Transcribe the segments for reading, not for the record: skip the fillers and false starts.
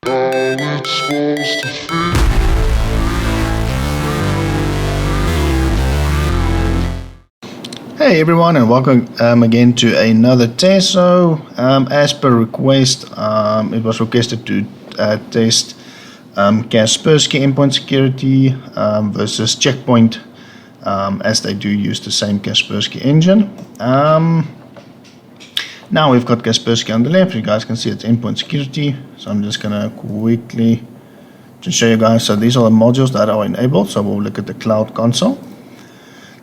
it's supposed to feel. Hey everyone, and welcome again to another test. So as per request, it was requested to test Kaspersky Endpoint security versus Checkpoint, as they do use the same Kaspersky engine. Now we've got Kaspersky on the left. You guys can see it's endpoint security. So I'm just gonna quickly just show you guys. So these are the modules that are enabled. So we'll look at the cloud console.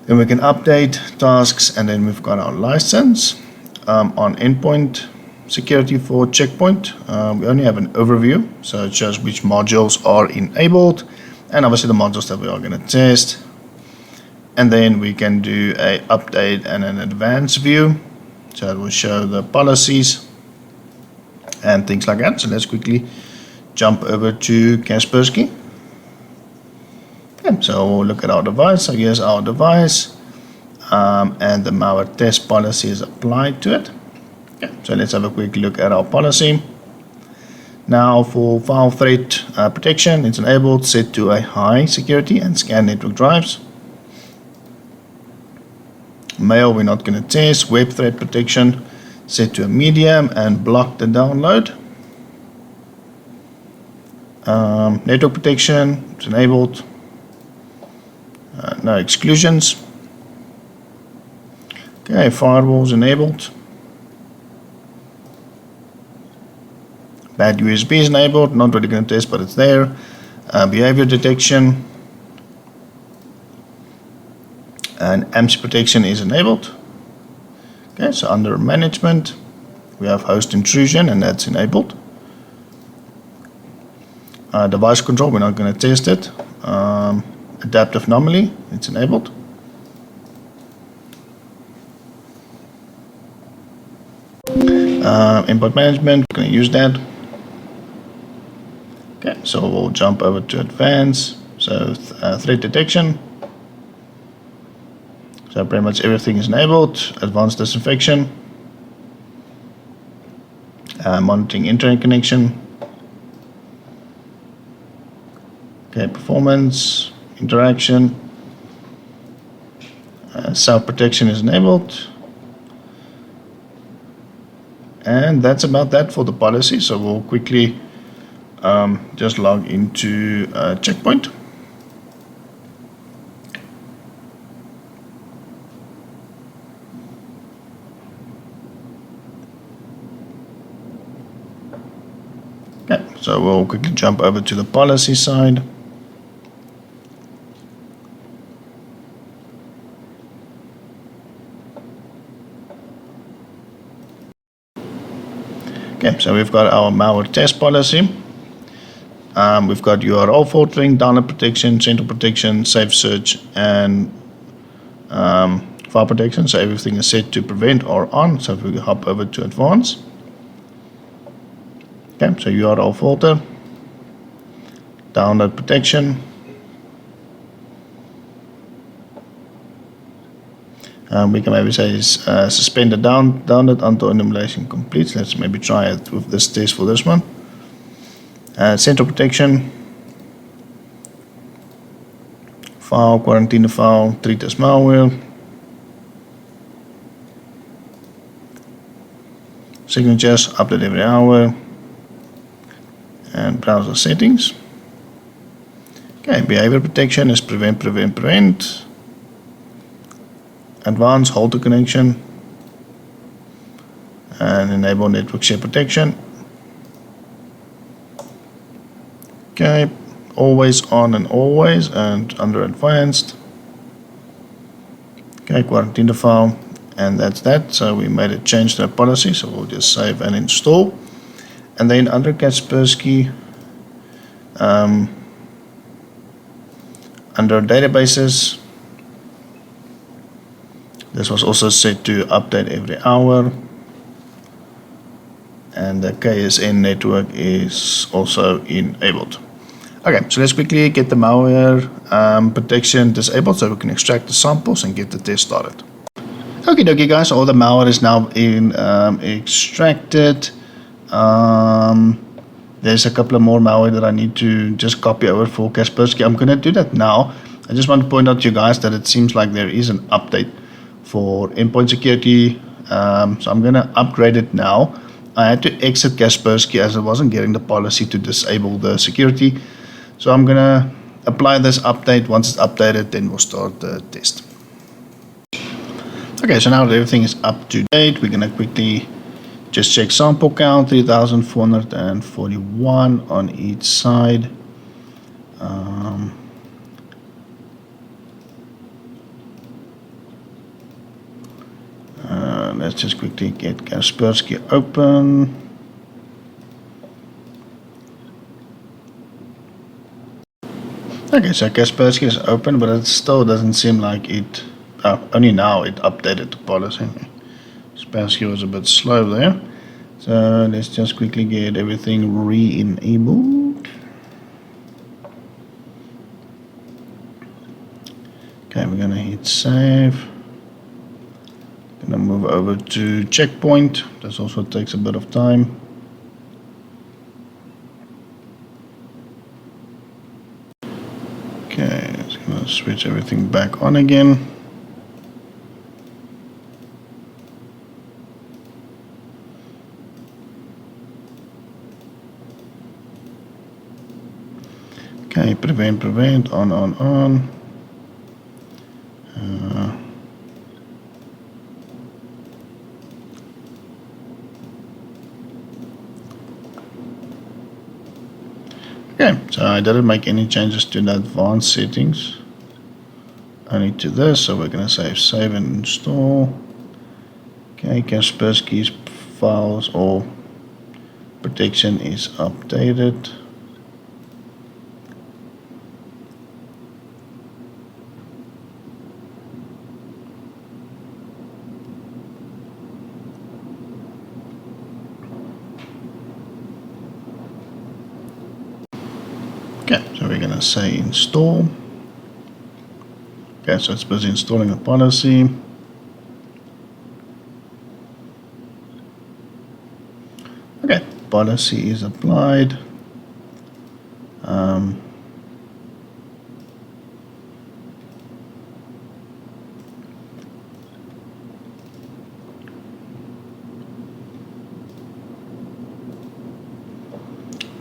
Then we can update tasks, and then we've got our license on endpoint security for Checkpoint. We only have an overview, so it shows which modules are enabled, and obviously the modules that we are going to test. And then we can do a update and an advanced view, so it will show the policies and things like that. So let's quickly jump over to Kaspersky. So we'll look at our device. So here's our device, and the malware test policy is applied to it. Okay, so let's have a quick look at our policy. Now for file threat protection, it's enabled, set to a high security and scan network drives. Mail we're not going to test. Web threat protection set to a medium and block the download. Network protection is enabled. No exclusions. Okay, firewalls enabled. Bad USB is enabled. Not really going to test, but it's there. Behavior detection and AMSI protection is enabled. Okay, so under management, we have host intrusion, and that's enabled. Device control, we're not going to test it. Adaptive anomaly, it's enabled. Input management, we're going to use that. Okay, so we'll jump over to advanced. So threat detection. So pretty much everything is enabled. Advanced disinfection. Monitoring internet connection. Okay, performance. Interaction, self-protection is enabled, and that's about that for the policy. So we'll quickly just log into Checkpoint. Okay, so we'll quickly jump over to the policy side. Okay, so we've got our malware test policy. We've got URL filtering, download protection, central protection, safe search, and file protection. So everything is set to prevent or on. So if we hop over to advanced. Okay, so URL filter, download protection. We can maybe say suspend the download until enumeration completes. Let's maybe try it with this test for this one. Central protection, file, quarantine the file, treat as malware. Signatures, update every hour. And browser settings. Okay, behavior protection is prevent. Advanced, hold the connection, and enable network share protection. Okay, always on and always, and under advanced. Okay, quarantine the file, and that's that. So we made a change to our policy, so we'll just save and install. And then under Kaspersky, under databases, this was also set to update every hour, and the KSN network is also enabled. Okay, so let's quickly get the malware protection disabled so we can extract the samples and get the test started. Okay, dokie guys, all the malware is now extracted. there's a couple of more malware that I need to just copy over for Kaspersky. I'm going to do that now. I just want to point out to you guys that it seems like there is an update for endpoint security. So I'm going to upgrade it now. I had to exit Kaspersky as I wasn't getting the policy to disable the security. So I'm going to apply this update. Once it's updated, then we'll start the test. Okay, so now that everything is up to date, we're going to quickly just check sample count, 3,441 on each side. Let's just quickly get Kaspersky open. Okay, so Kaspersky is open, but it still doesn't seem like it. Only now it updated the policy. Kaspersky was a bit slow there. So let's just quickly get everything re-enabled. Okay, we're gonna hit save. Gonna move over to checkpoint. This also takes a bit of time. Okay, it's gonna switch everything back on again. Okay, prevent, on. Okay, so I didn't make any changes to the advanced settings, only to this, so we're going to save and install. Okay, Kaspersky's files or protection is updated. Okay, so we're going to say install. Okay, so it's busy installing the policy. Okay, policy is applied.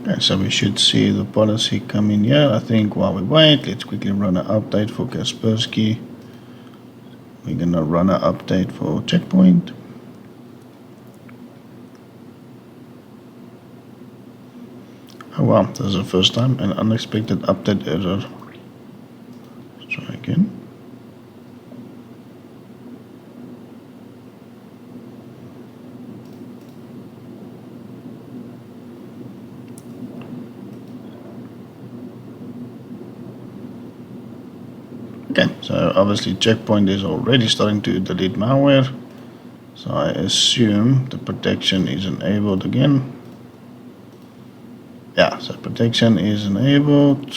Okay, so we should see the policy come in here. I think while we wait, let's quickly run an update for Kaspersky. We're gonna run an update for checkpoint. Oh wow, this is the first time, an unexpected update error. Let's try again. Okay, so obviously checkpoint is already starting to delete malware. So I assume the protection is enabled again. Yeah, so protection is enabled.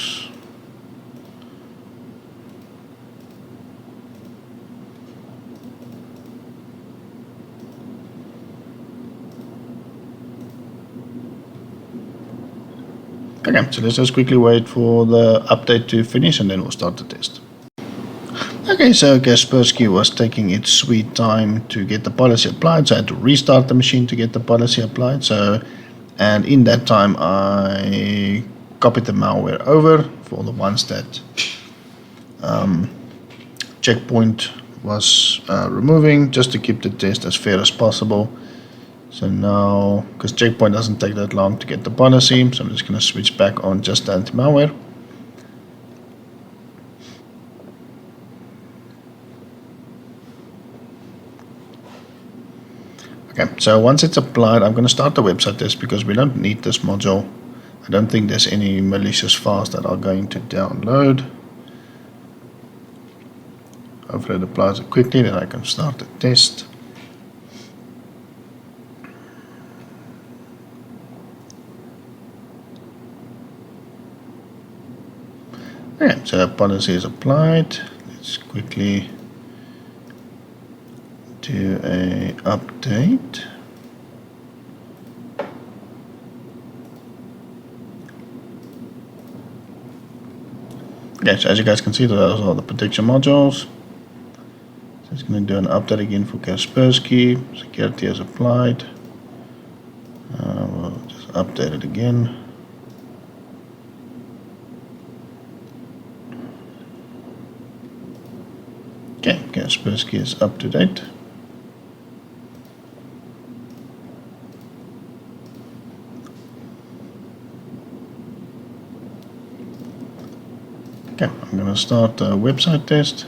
Okay, so let's just quickly wait for the update to finish and then we'll start the test. Okay, so Kaspersky was taking its sweet time to get the policy applied, so I had to restart the machine to get the policy applied. And in that time I copied the malware over for the ones that checkpoint was removing, just to keep the test as fair as possible. So now, because checkpoint doesn't take that long to get the policy, so I'm just going to switch back on just the anti-malware. Okay, so once it's applied, I'm going to start the website test because we don't need this module. I don't think there's any malicious files that are going to download. Hopefully it applies it quickly, then I can start the test. Okay, so the policy is applied. Let's quickly do a update. Okay, so as you guys can see, those are the protection modules. So it's going to do an update again for Kaspersky. Security is applied. We'll just update it again. Okay, Kaspersky is up to date. Okay, I'm going to start a website test.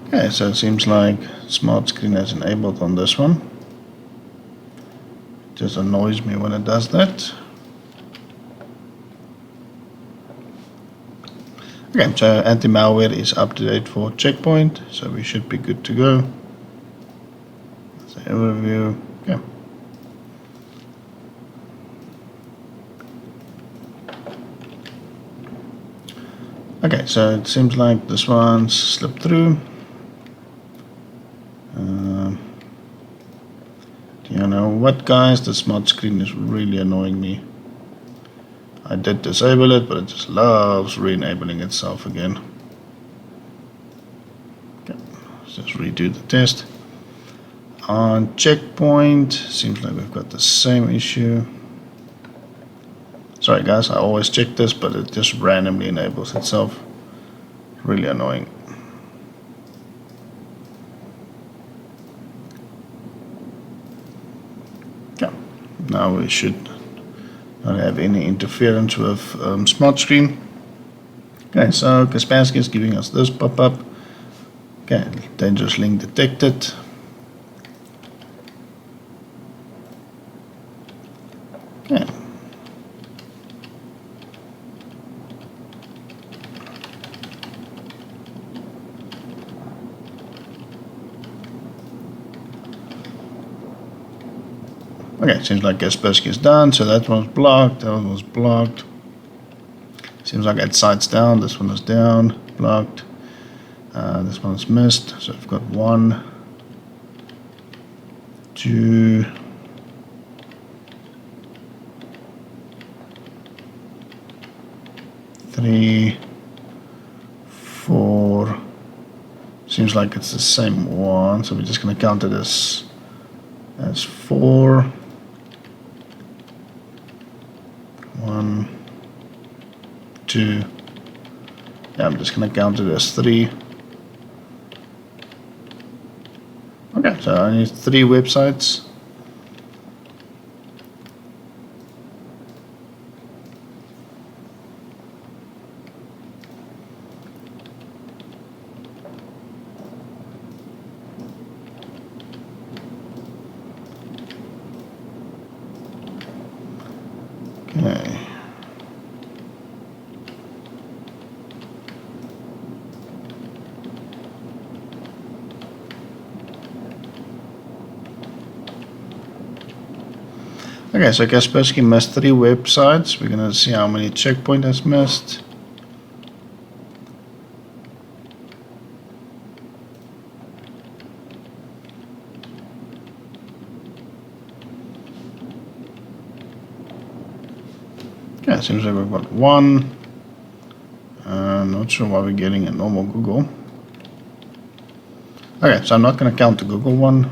Okay, so it seems like smart screen is enabled on this one. It just annoys me when it does that. Okay, so anti-malware is up to date for Checkpoint, so we should be good to go. That's the overview. Okay. Okay, so it seems like this one's slipped through. You know what, guys? The smart screen is really annoying me. I did disable it, but it just loves re-enabling itself again. Okay, let's just redo the test. On Checkpoint, seems like we've got the same issue. Sorry guys, I always check this, but it just randomly enables itself. Really annoying. Okay, now we should not have any interference with smart screen. Okay, so Kaspersky is giving us this pop-up. Okay, dangerous link detected. Okay. Okay, seems like Kaspersky is done, so that one's blocked, that one was blocked. Seems like that site's down, this one is down, blocked. This one's missed, so we've got 1, 2, 3, 4. Seems like it's the same one, so we're just going to count it as 4. 1, 2. Yeah, I'm just going to count it as 3. Okay, so I need 3 websites. Okay. Okay, so Kaspersky missed 3 websites. We're going to see how many Checkpoint has missed. Okay, seems like we've got 1. Not sure why we're getting a normal Google. Okay, so I'm not going to count the Google one.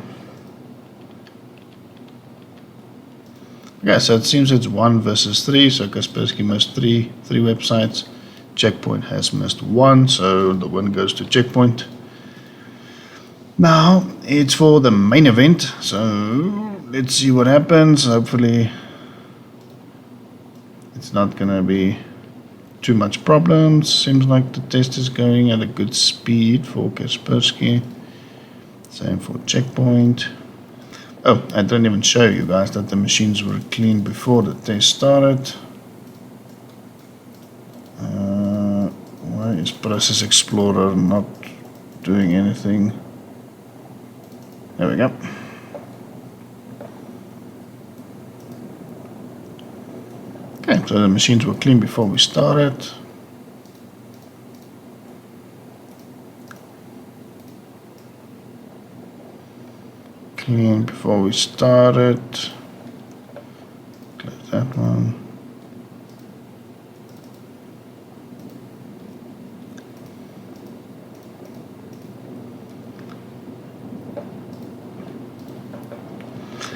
Okay, so it seems it's 1 versus 3, so Kaspersky missed three websites. Checkpoint has missed 1, so the win goes to Checkpoint. Now it's for the main event, so let's see what happens. Hopefully it's not gonna be too much problems. Seems like the test is going at a good speed for Kaspersky. Same for Checkpoint. Oh, I didn't even show you guys that the machines were cleaned before the test started. Why is Process Explorer not doing anything? There we go. So the machines were clean before we started. Clean before we started. Close that one.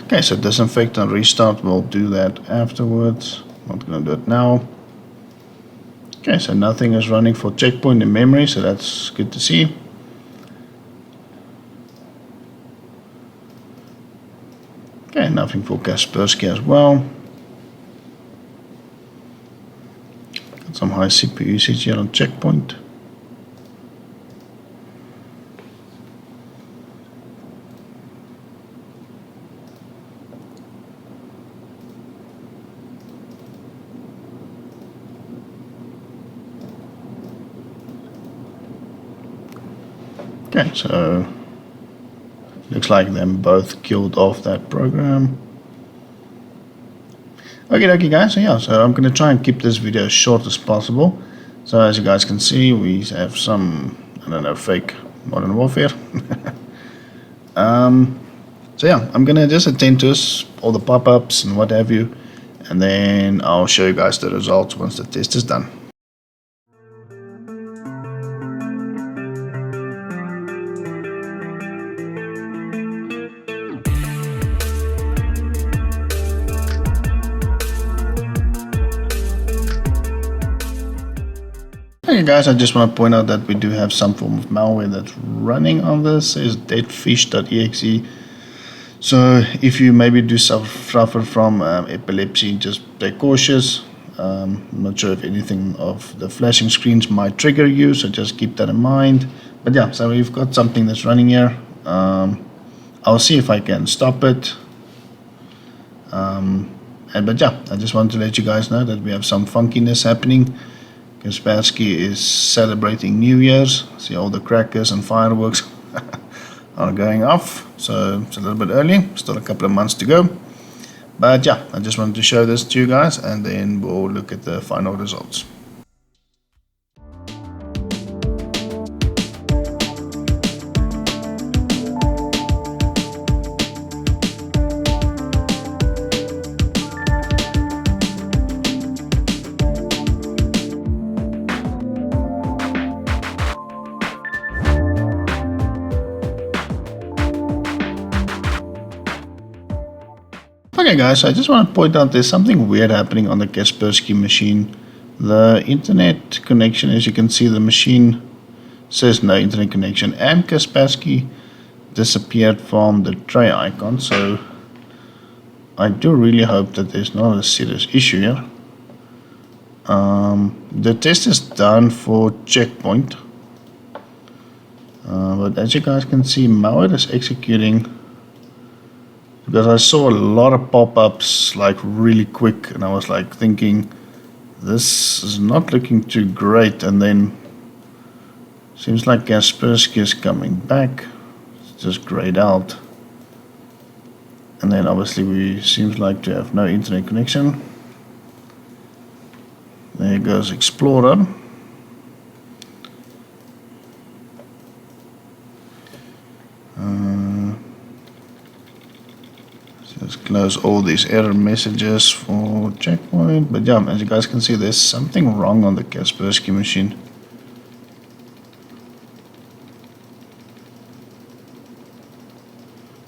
Okay, so disinfect and restart, we'll do that afterwards. Not going to do it now. Okay, so nothing is running for checkpoint in memory, so that's good to see. Okay, nothing for Kaspersky as well. Got some high CPU usage here on checkpoint. Okay, so looks like them both killed off that program. Okay, guys, so yeah, so I'm going to try and keep this video as short as possible. So as you guys can see, we have some, I don't know, fake Modern Warfare. So yeah, I'm going to just attend to all the pop-ups and what have you, and then I'll show you guys the results once the test is done. Okay guys, I just want to point out that we do have some form of malware that's running on this. It's deadfish.exe. So if you maybe do suffer from epilepsy, just stay cautious. I'm not sure if anything of the flashing screens might trigger you, so just keep that in mind. But yeah, so we've got something that's running here. I'll see if I can stop it. But yeah, I just wanted to let you guys know that we have some funkiness happening. Kaspersky is celebrating New Year's. See all the crackers and fireworks are going off. So it's a little bit early, still a couple of months to go. But yeah, I just wanted to show this to you guys, and then we'll look at the final results. Okay guys, so I just want to point out there's something weird happening on the Kaspersky machine. The internet connection, as you can see, the machine says no internet connection, and Kaspersky disappeared from the tray icon. So I do really hope that there's not a serious issue here. The test is done for checkpoint, but as you guys can see, malware is executing. Because I saw a lot of pop-ups like really quick, and I was like thinking this is not looking too great, and then seems like Kaspersky is coming back. It's just grayed out, and then obviously we seems like to have no internet connection. There goes Explorer. Let's close all these error messages for checkpoint. But yeah, as you guys can see, there's something wrong on the Kaspersky machine.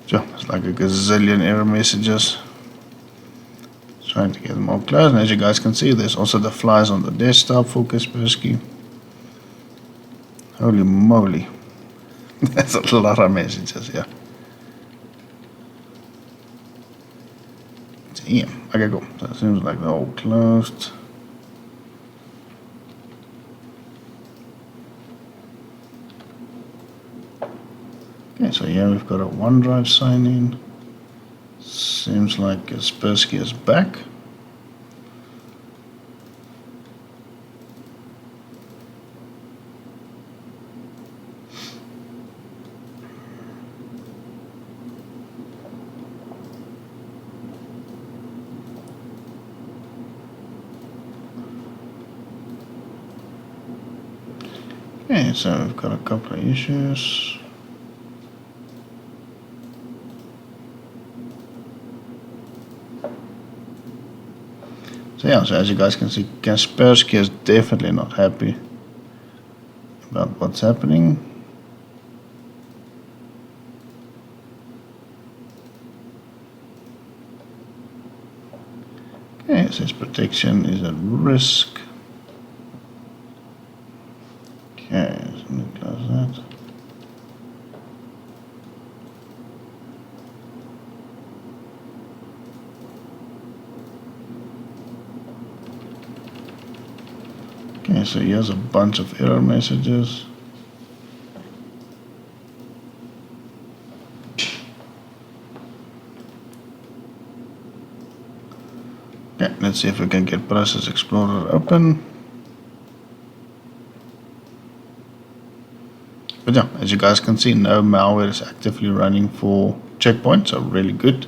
So it's like a gazillion error messages. Trying to get them all closed. And as you guys can see, there's also the flies on the desktop for Kaspersky. Holy moly. That's a lot of messages, yeah. Yeah, okay, cool. So it seems like they're all closed. Okay, so yeah, we've got a OneDrive sign in. Seems like Kaspersky is back. Okay, so we've got a couple of issues. So yeah, so as you guys can see, Kaspersky is definitely not happy about what's happening. Okay, it says protection is at risk. Okay, so let me close that. Okay, so here's a bunch of error messages. Okay, let's see if we can get Process Explorer open. But yeah, as you guys can see, no malware is actively running for Checkpoint, so really good.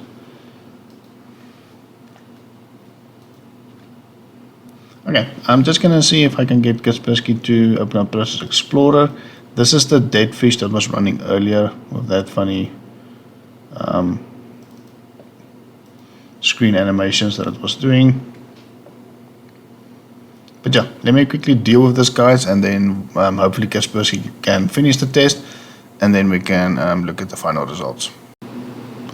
Okay, I'm just gonna see if I can get Kaspersky to open up Process Explorer. This is the dead fish that was running earlier with that funny screen animations that it was doing. But yeah, let me quickly deal with this, guys, and then hopefully Kaspersky can finish the test, and then we can look at the final results.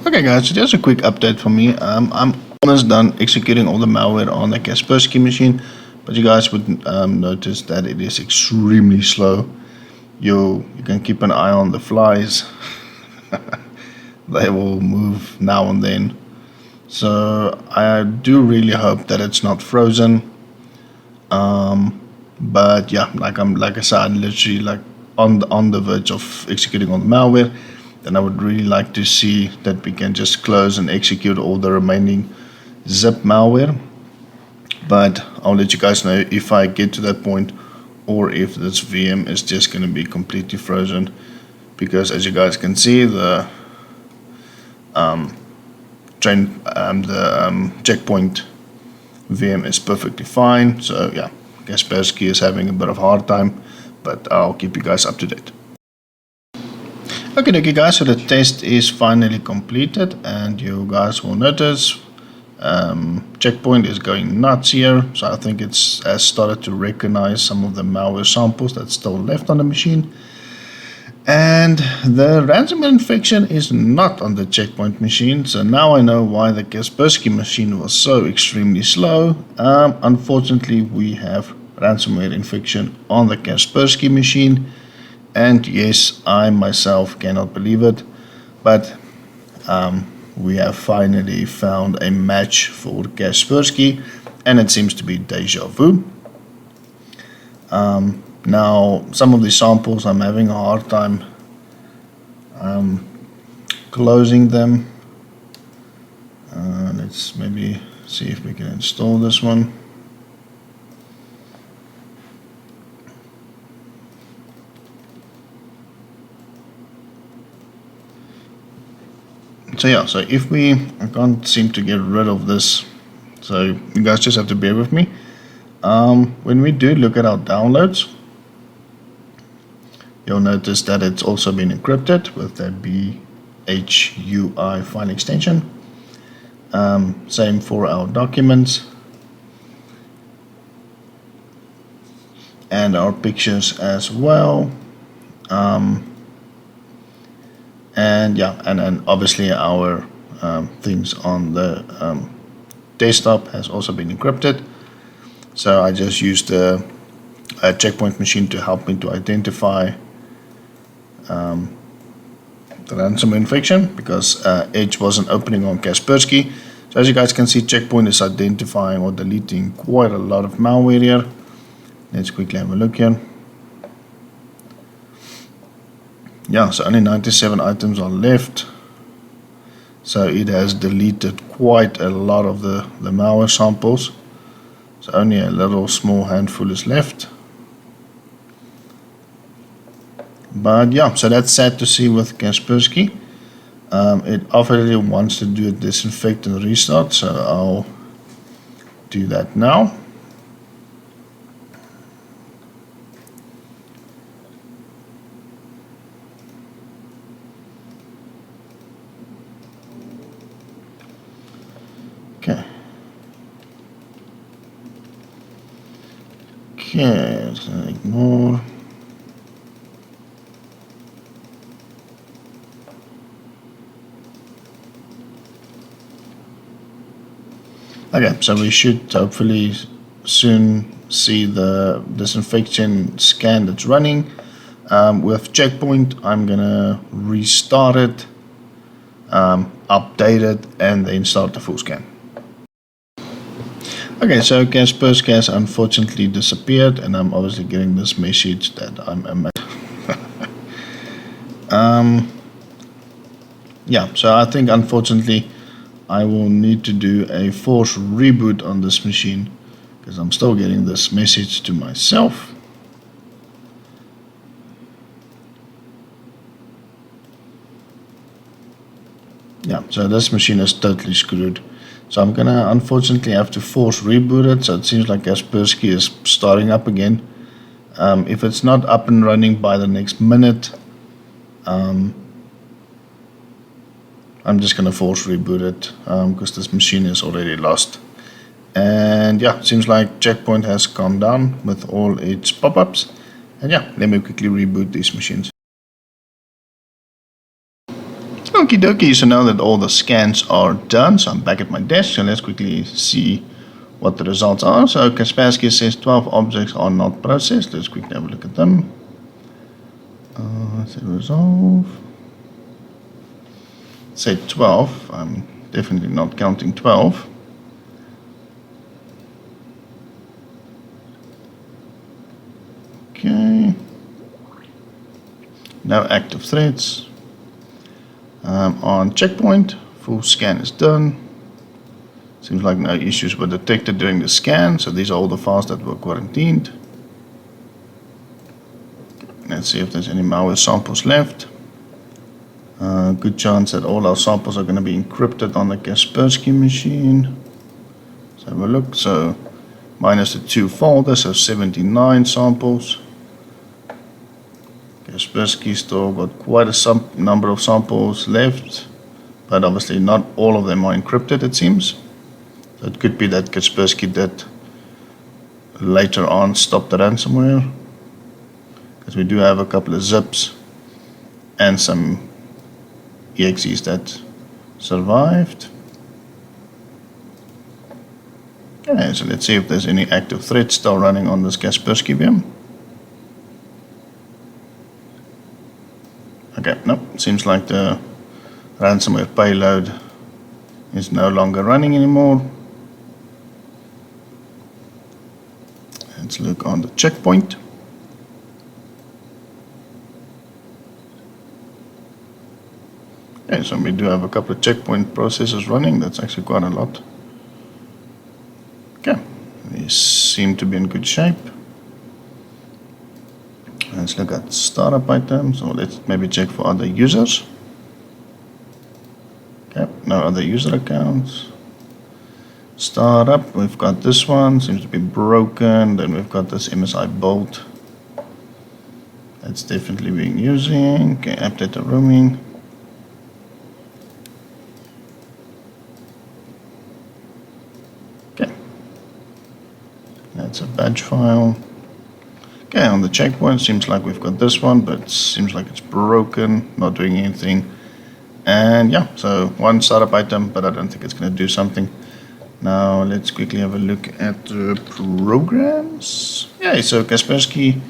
Okay, guys, so just a quick update for me. I'm almost done executing all the malware on the Kaspersky machine, but you guys would notice that it is extremely slow. You can keep an eye on the flies. They will move now and then. So I do really hope that it's not frozen. But yeah, like I said, I'm literally like on the verge of executing on the malware. Then I would really like to see that we can just close and execute all the remaining zip malware. But I'll let you guys know if I get to that point or if this VM is just going to be completely frozen. Because as you guys can see, the checkpoint VM is perfectly fine. So yeah, Kaspersky is having a bit of a hard time, but I'll keep you guys up to date. Okay, guys, so the test is finally completed, and you guys will notice Checkpoint is going nuts here. So I think it's has started to recognize some of the malware samples that's still left on the machine. And the ransomware infection is not on the Checkpoint machine, so now I know why the Kaspersky machine was so extremely slow. Unfortunately, we have ransomware infection on the Kaspersky machine, and yes, I myself cannot believe it, but we have finally found a match for Kaspersky, and it seems to be deja vu. Now, some of the samples I'm having a hard time closing them. Let's maybe see if we can install this one. So yeah, so if I can't seem to get rid of this, so you guys just have to bear with me. When we do look at our downloads, you'll notice that it's also been encrypted with the BHUI file extension. Same for our documents and our pictures as well. And yeah, and then obviously our things on the desktop has also been encrypted. So I just used the Checkpoint machine to help me to identify the ransomware infection, because Edge wasn't opening on Kaspersky. So as you guys can see, Checkpoint is identifying or deleting quite a lot of malware here. Let's quickly have a look here. Yeah, so only 97 items are left. So it has deleted quite a lot of the malware samples. So only a little small handful is left. But yeah, so that's sad to see with Kaspersky. It obviously wants to do a disinfect and restart, so I'll do that now. Okay, so ignore. Okay, so we should hopefully soon see the disinfection scan that's running. With Checkpoint, I'm gonna restart it, update it, and then start the full scan. Okay, so Kaspersky has unfortunately disappeared, and I'm obviously getting this message that I'm a yeah, so I think unfortunately I will need to do a force reboot on this machine because I'm still getting this message to myself. Yeah, so this machine is totally screwed. So I'm gonna unfortunately have to force reboot it. So it seems like Kaspersky is starting up again. If it's not up and running by the next minute, I'm just gonna force reboot it because this machine is already lost. And yeah, seems like Checkpoint has calmed down with all its pop-ups. And yeah, let me quickly reboot these machines. Okie dokie, so now that all the scans are done, so I'm back at my desk, so let's quickly see what the results are. So Kaspersky says 12 objects are not processed. Let's quickly have a look at them. Say resolve. Say 12. I'm definitely not counting 12. Okay. No active threats. On Checkpoint, full scan is done. Seems like no issues were detected during the scan, so these are all the files that were quarantined. Let's see if there's any malware samples left. Good chance that all our samples are going to be encrypted on the Kaspersky machine. Let's have a look. So minus the 2 folders, so 79 samples. Kaspersky still got quite a number of samples left, but obviously not all of them are encrypted, it seems. So it could be that Kaspersky did later on stop the ransomware, because we do have a couple of zips and some exes that survived. Okay, so let's see if there's any active threats still running on this Kaspersky VM. Okay, nope, seems like the ransomware payload is no longer running anymore. Let's look on the Checkpoint. Okay, so we do have a couple of Checkpoint processes running. That's actually quite a lot. Okay, these seem to be in good shape. Let's look at startup items, or let's maybe check for other users. Okay, no other user accounts. Startup, we've got this one, seems to be broken. Then we've got this MSI bolt. That's definitely being using. Okay, app data roaming. Okay, that's a badge file. Okay, on the Checkpoint, seems like we've got this one, but it seems like it's broken, not doing anything. And yeah, so one startup item, but I don't think it's going to do something. Now let's quickly have a look at the programs. Yeah, so Kaspersky,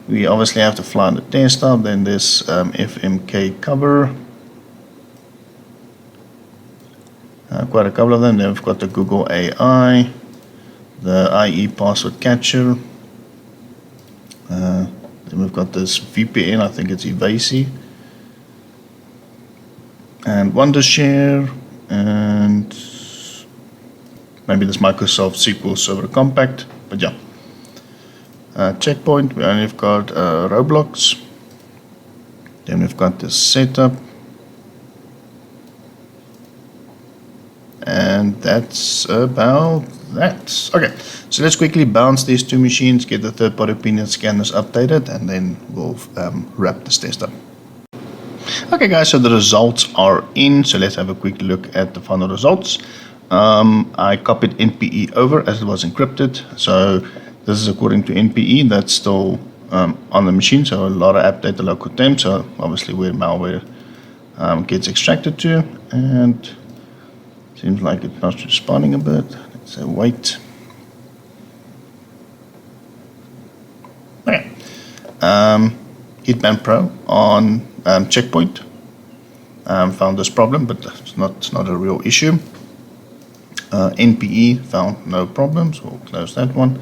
we obviously have to fly on the desktop. Then this FMK cover. Quite a couple of them. Then we've got the Google AI, the IE password catcher. Then we've got this VPN, I think it's Evasi, and Wondershare, and maybe this Microsoft SQL Server Compact. But yeah, Checkpoint, we only have got Roblox. Then we've got this setup, and that's about that. Okay, so let's quickly bounce these two machines, get the third-party opinion scanners updated, and then we'll wrap this test up. Okay guys, so the results are in, so let's have a quick look at the final results. I copied NPE over as it was encrypted, so This is according to NPE. That's still on the machine, so a lot of app data local temp, so obviously where malware gets extracted to, and seems like it's not responding a bit. Let's say wait. Okay. Hitman Pro on Checkpoint found this problem, but it's not a real issue. NPE found no problems. We'll close that one.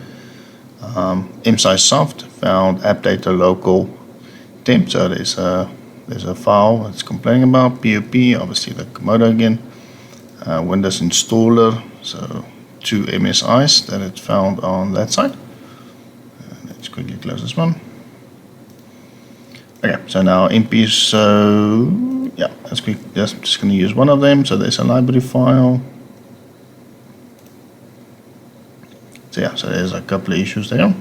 MSI Soft found app data local temp, so there's a file it's complaining about. POP, obviously the Komodo again. Windows installer, so 2 MSIs that it found on that side. Let's quickly close this one. Okay, so now NP, so yeah, let's quick, just going to use one of them. So there's a library file. So yeah, so there's a couple of issues there.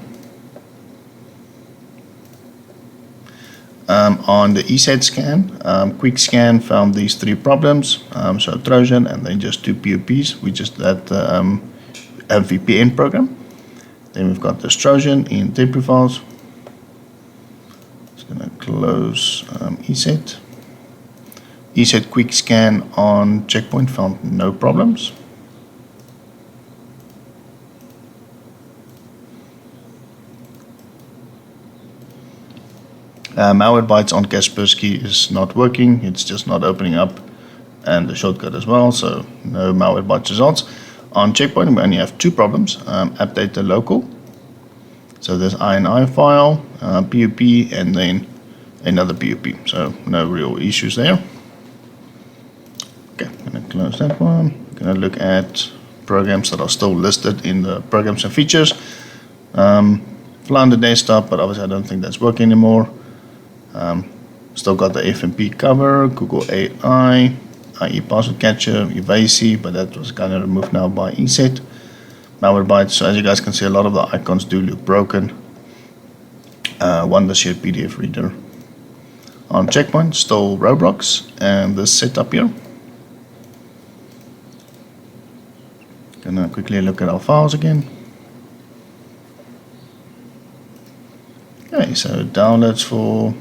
On the ESET scan, quick scan found these 3 problems. So Trojan and then just 2 POPs, which is that VPN program. Then we've got this Trojan in temporary files. Just going to close ESET. ESET quick scan on Checkpoint found no problems. Malwarebytes on Kaspersky is not working. It's just not opening up, and the shortcut as well. So no Malwarebytes results. On Checkpoint, we only have 2 problems. App data local. So there's INI file, POP, and then another POP. So no real issues there. Okay, I'm going to close that one. I'm going to look at programs that are still listed in the programs and features. Fly on the desktop, but obviously I don't think that's working anymore. Still got the FMP cover, Google AI, IE password catcher, Evasi, but that was kind of removed now by ESET. Malwarebytes, so as you guys can see, a lot of the icons do look broken. One the shared PDF reader. On Checkpoint, still Roblox, and this setup here. Gonna quickly look at our files again. Okay, so downloads for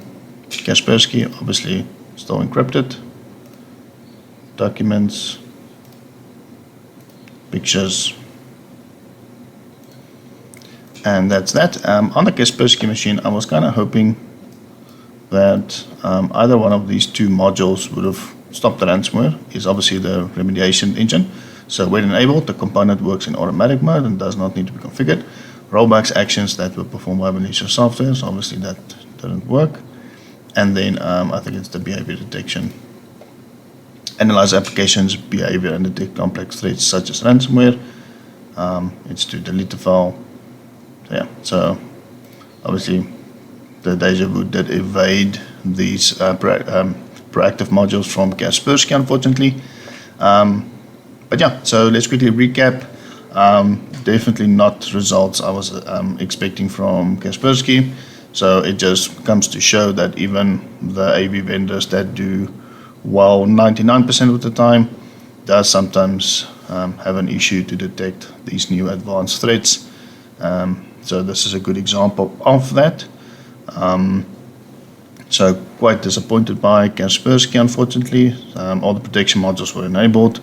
Kaspersky, obviously still encrypted. Documents, pictures, and that's that. On the Kaspersky machine, I was kind of hoping that either one of these 2 modules would have stopped the ransomware. Is obviously the remediation engine. So when enabled, the component works in automatic mode and does not need to be configured. Rollbacks actions that were performed by malicious software, so obviously that didn't work. And then I think it's the behavior detection. Analyze applications behavior and detect complex threats such as ransomware. It's to delete the file. So yeah, so obviously the Deja Vu did evade these proactive modules from Kaspersky, unfortunately. But yeah, so let's quickly recap. Definitely not results I was expecting from Kaspersky. So it just comes to show that even the AV vendors that do well 99% of the time does sometimes have an issue to detect these new advanced threats. So this is a good example of that. So quite disappointed by Kaspersky, unfortunately. All the protection modules were enabled.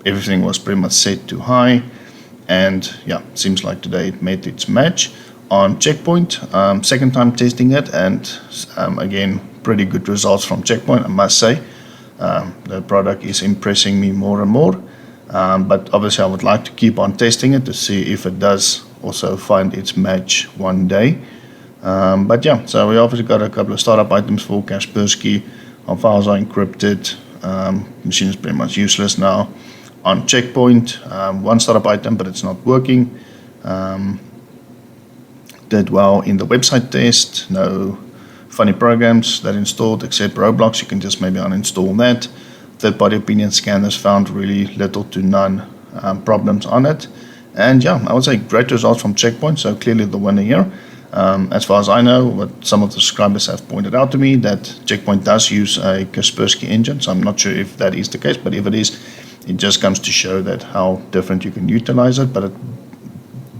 Everything was pretty much set to high. And yeah, seems like today it met its match. On Checkpoint, second time testing it, and again, pretty good results from Checkpoint, I must say. The product is impressing me more and more, but obviously I would like to keep on testing it to see if it does also find its match one day. But yeah, so we obviously got a couple of startup items for Kaspersky. Our files are encrypted. Machine is pretty much useless now. On Checkpoint, one startup item, but it's not working. Did well in the website test. No funny programs that installed except Roblox. You can just maybe uninstall that. Third-party opinion scanners found really little to none problems on it. And yeah, I would say great results from Checkpoint. So clearly the winner here. As far as I know, what some of the subscribers have pointed out to me, that Checkpoint does use a Kaspersky engine. So I'm not sure if that is the case, but if it is, it just comes to show that how different you can utilize it. But it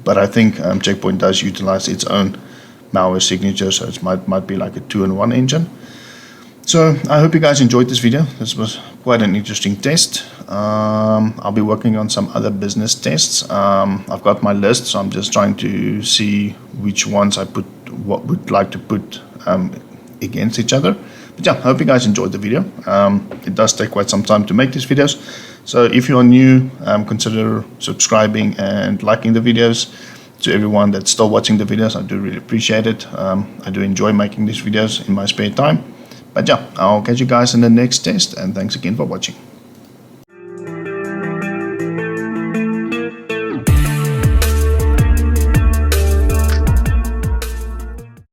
but I think Checkpoint does utilize its own malware signature, so it might be like a 2-in-1 engine. So I hope you guys enjoyed this video. This was quite an interesting test. I'll be working on some other business tests. I've got my list, so I'm just trying to see which ones I would like to put against each other. But yeah, I hope you guys enjoyed the video. It does take quite some time to make these videos. So if you are new, consider subscribing and liking the videos. To everyone that's still watching the videos, I do really appreciate it. I do enjoy making these videos in my spare time. But yeah, I'll catch you guys in the next test, and thanks again for watching.